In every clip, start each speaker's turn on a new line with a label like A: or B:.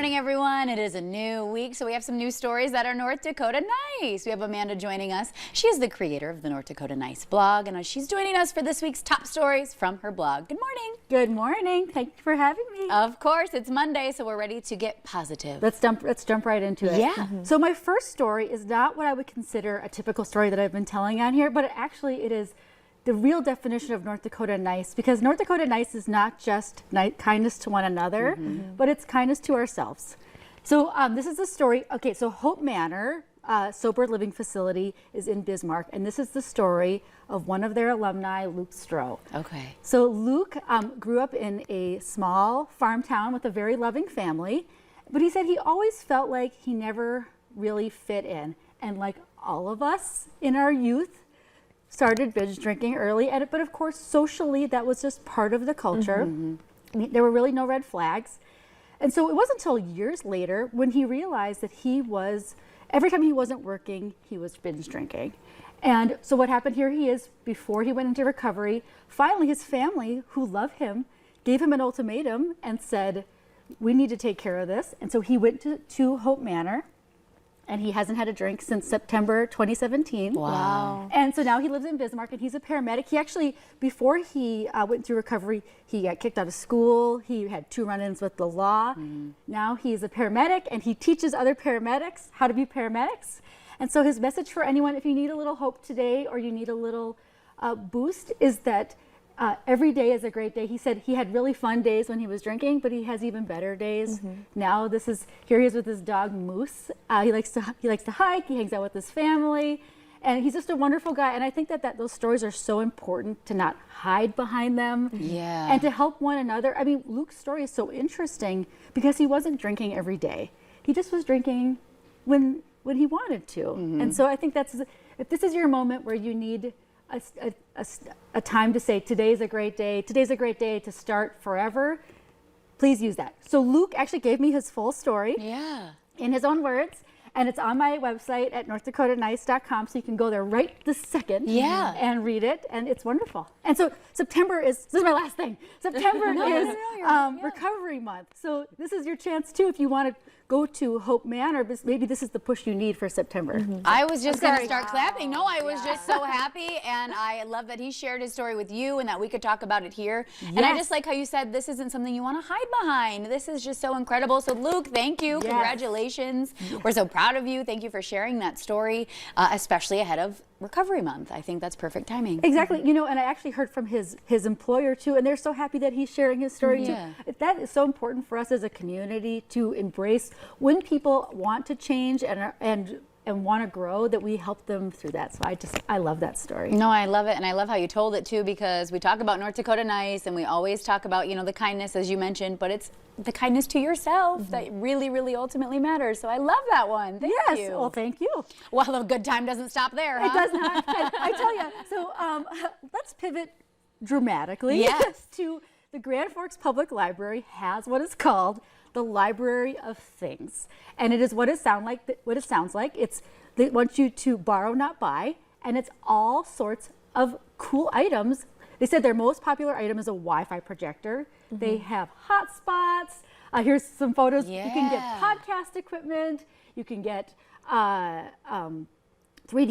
A: morning, everyone. It is a new week, so we have some new stories that are North Dakota Nice. We have Amanda joining us. She is the creator of the North Dakota Nice blog, and she's joining us for this week's top stories from her blog. Good morning.
B: Good morning. Thank you for having me.
A: Of course, it's Monday, so we're ready to get positive.
B: Let's jump right into it.
A: Yeah.
B: So my first story is not what I would consider a typical story that I've been telling on here, but it is the real definition of North Dakota Nice, because North Dakota Nice is not just kindness to one another, but it's kindness to ourselves. So this is the story. Okay, so Hope Manor, sober living facility, is in Bismarck, and this is the story of one of their alumni, Luke Stroh.
A: Okay.
B: So Luke grew up in a small farm town with a very loving family, but he said he always felt like he never really fit in. And like all of us in our youth, started binge drinking early, but of course socially that was just part of the culture. There were really no red flags. And so it wasn't until years later when he realized that every time he wasn't working, he was binge drinking. And so what happened here, he is, before he went into recovery, finally his family, who love him, gave him an ultimatum and said, we need to take care of this. And so he went to Hope Manor, and he hasn't had a drink since September 2017.
A: Wow.
B: And so now he lives in Bismarck, and he's a paramedic. He actually, before he went through recovery, he got kicked out of school. He had 2 run-ins with the law. Now he's a paramedic, and he teaches other paramedics how to be paramedics. And so his message for anyone, if you need a little hope today or you need a little boost, is that every day is a great day. He said he had really fun days when he was drinking, but he has even better days. Now here he is with his dog Moose. He likes to hike. He hangs out with his family, and he's just a wonderful guy. And I think that those stories are so important to not hide behind them, and to help one another. I mean, Luke's story is so interesting because he wasn't drinking every day. He just was drinking when he wanted to. And so I think if this is your moment where you need a time to say, today's a great day to start forever, please use that. So Luke actually gave me his full story in his own words, and it's on my website at northdakotanice.com, so you can go there right this second and read it, and it's wonderful. And so this is my last thing. September is recovery month, so this is your chance too if you want to go to Hope Manor. Maybe this is the push you need for September.
A: I was just going to start clapping. No, I was just so happy, and I love that he shared his story with you and that we could talk about it here. And I just like how you said this isn't something you want to hide behind. This is just so incredible. So Luke, thank you. Congratulations. We're so proud of you. Thank you for sharing that story, especially ahead of Recovery Month. I think that's perfect timing.
B: Exactly. You know, and I actually heard from his employer too, and they're so happy that he's sharing his story too. That is so important for us as a community to embrace when people want to change and want to grow, that we help them through that. So I love that story.
A: No, I love it, and I love how you told it too, because we talk about North Dakota Nice, and we always talk about, you know, the kindness, as you mentioned, but it's the kindness to yourself that really, really ultimately matters. So I love that one. Thank you.
B: Yes, well, thank you.
A: Well, a good time doesn't stop there, huh?
B: It does not. I tell you. So let's pivot dramatically to the Grand Forks Public Library has what is called the Library of Things, and it is what it sounds like. They want you to borrow, not buy, and it's all sorts of cool items. They said their most popular item is a Wi-Fi projector. They have hotspots. Here's some photos. You can get podcast equipment. You can get 3D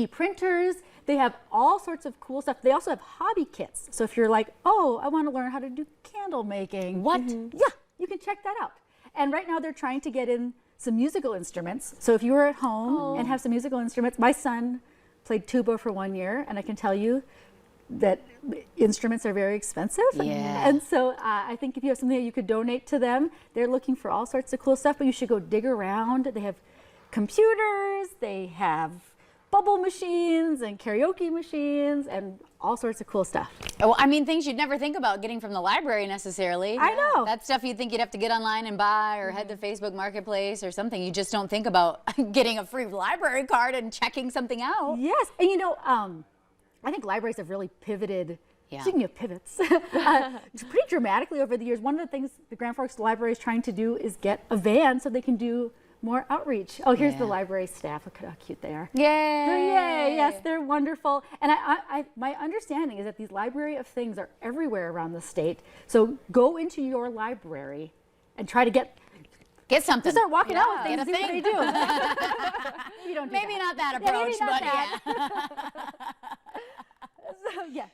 B: printers. They have all sorts of cool stuff. They also have hobby kits. So if you're like, oh, I want to learn how to do candle making.
A: What?
B: Yeah, you can check that out. And right now they're trying to get in some musical instruments. So if you were at home and have some musical instruments, my son played tuba for 1 year, and I can tell you that instruments are very expensive. And so I think if you have something that you could donate to them, they're looking for all sorts of cool stuff, but you should go dig around. They have computers, they have bubble machines and karaoke machines and all sorts of cool stuff.
A: Oh, I mean, things you'd never think about getting from the library necessarily.
B: I know.
A: That's stuff you'd think you'd have to get online and buy, or head to Facebook Marketplace or something. You just don't think about getting a free library card and checking something out.
B: Yes, and you know, I think libraries have really pivoted. Speaking of pivots, pretty dramatically over the years. One of the things the Grand Forks Library is trying to do is get a van so they can do more outreach. Oh, here's the library staff. Look at how cute they are.
A: Yay!
B: Yay! Yes, they're wonderful. And my understanding is that these Library of Things are everywhere around the state. So go into your library and try to get
A: Get something.
B: Just start walking out with
A: Get
B: things,
A: a
B: see what
A: thing.
B: they do. You don't do
A: Maybe
B: that.
A: not that
B: Yeah,
A: approach,
B: maybe not
A: but
B: that.
A: yeah.
B: So, yeah.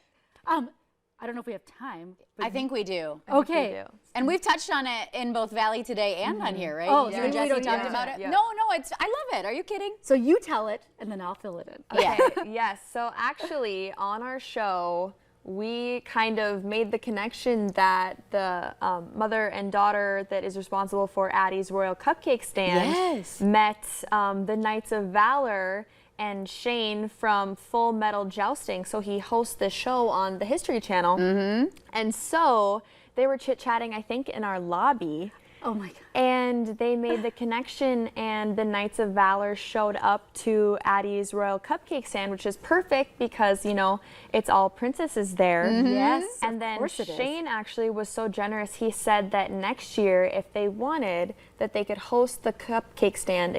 B: I don't know if we have time. But
A: I think we do.
B: Okay.
A: And we've touched on it in both Valley today and on here, right?
B: Oh,
A: you
B: so
A: and
B: we
A: Jesse
B: don't
A: talked
B: use
A: about
B: it.
A: it.
C: Yeah.
A: No, I love it. Are you kidding?
B: So you tell it, and then I'll fill it in.
A: Yeah.
C: Yes, so actually on our show, we kind of made the connection that the mother and daughter that is responsible for Addie's Royal Cupcake Stand
A: Yes.
C: met the Knights of Valor and Shane from Full Metal Jousting. So he hosts this show on the History Channel. And so they were chit-chatting, I think, in our lobby.
B: Oh my God.
C: And they made the connection, and the Knights of Valor showed up to Addie's Royal Cupcake Stand, which is perfect because, you know, it's all princesses there.
B: Yes,
C: And
B: of
C: then
B: course it is.
C: Shane actually was so generous. He said that next year, if they wanted, that they could host the cupcake stand,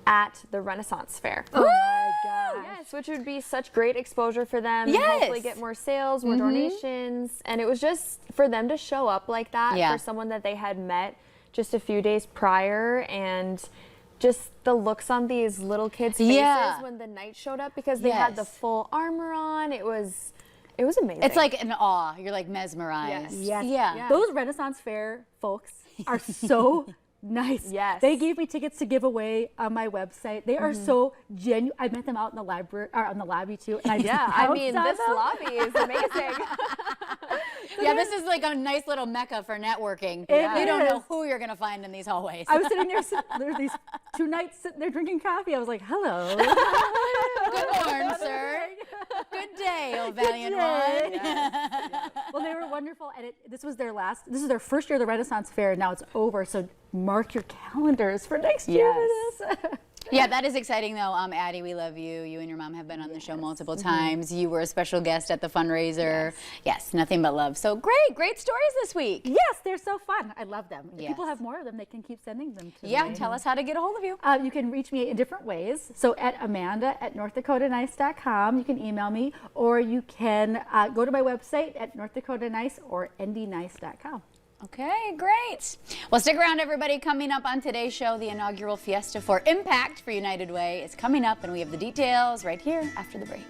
C: at the Renaissance Fair.
B: Oh my gosh.
C: Yes, which would be such great exposure for them. And
A: Yes.
C: hopefully get more sales, more donations. And it was just for them to show up like that
A: Yeah.
C: for someone that they had met just a few days prior, and just the looks on these little kids' faces
A: Yeah.
C: when the knights showed up, because they had the
A: Yes.
C: full armor on. It was amazing.
A: It's like an awe. You're like mesmerized.
B: Yes.
A: Yeah.
B: Those Renaissance Fair folks are so nice.
C: Yes.
B: They gave me tickets to give away on my website. They are so genuine. I met them out in the library, or on the lobby too. And I just
C: yeah, I
B: bounced
C: mean,
B: on
C: this
B: them.
C: lobby is amazing.
A: Yeah, this is like a nice little mecca for networking.
B: It
A: You don't know
B: is.
A: who you're going to find in these hallways.
B: I was sitting there, there's these two knights sitting there drinking coffee. I was like, hello.
A: Good morning, sir. Good day, oh valiant
B: day.
A: one.
B: Well, they were wonderful, and this is their first year of the Renaissance Fair, and now it's over, so mark your calendars for next year.
C: Yes.
A: Yeah, that is exciting though. Addie, we love you. You and your mom have been on the show multiple times. You were a special guest at the fundraiser. Yes, nothing but love. So great stories this week.
B: Yes, they're so fun. I love them. If
A: Yes.
B: people have more of them, they can keep sending them to
A: Yeah,
B: me.
A: tell us how to get a hold of you.
B: You can reach me in different ways. So at amanda@northdakotanice.com, you can email me, or you can go to my website at northdakotanice or ndnice.com.
A: Okay, great. Well, stick around, everybody. Coming up on today's show, the inaugural Fiesta for Impact for United Way is coming up, and we have the details right here after the break.